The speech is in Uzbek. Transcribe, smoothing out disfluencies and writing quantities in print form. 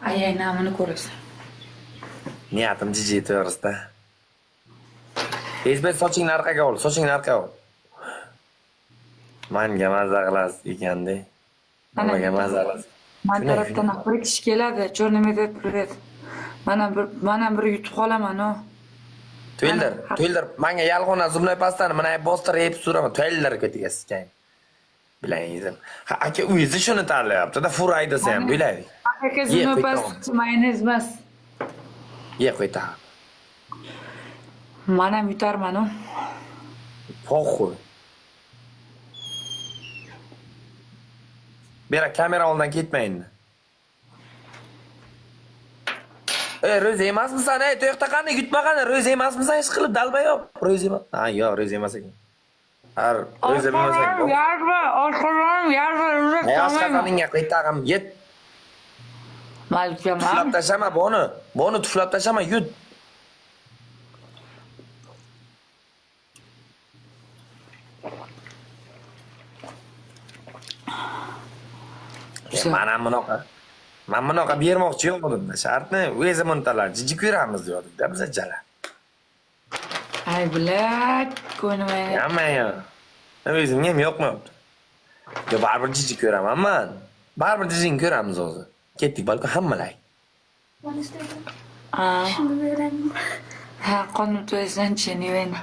Namini ko'rasan. Niyatim jiji to'g'risida. Bezbet sochingni orqaga ol, sochingni orqaga ol. Manga mazza qilasiz ekanda. Nimaga mazza qilasiz? Man Shunday, tarafdan bir kishi keladi, Черный medved привет. Mana bir yutib qolaman, o. To'ldir. Menga yalg'on zumlay pastani mana bostirib yeb suraman. To'ldir ketiga sikang. Bilangizim. Ha, aka o'zi shuni tanlayapti-da, fur aydasa ham bilaylik. Aka zumlay past mayonez emas. Ye qo'yta. Men ham yutarman, o. Poxoy. Bera kamera oldidan ketmayin. Ro'za emasmisan? To'xta qani, yutmagani, ro'za emasmisan? Hech qilib dalba yo'q. Ro'za emas. Ha, yo'q, ro'za emas ekan. Har ro'za bilmasang yo'q. Yarva. Oshqasaningga qo'ytag'im, yet. Malkam. Tuflab tashama buni. Buni tuflab tashama, yut. Men bunaqa bermoqchi yo'qdim-da. Shartni o'zim untalar, jijik yuramiz dedik-da biz jala. Ay, blad, ko'nimay. Yamaya. O'zimga ham yo'qmayapti. Yo, baribir jijik ko'raman men. Baribir jijik ko'ramiz o'zi. Ketdik balki hammalay. Shuni beraman. Ha, qonun to'ysan-chi, nevena.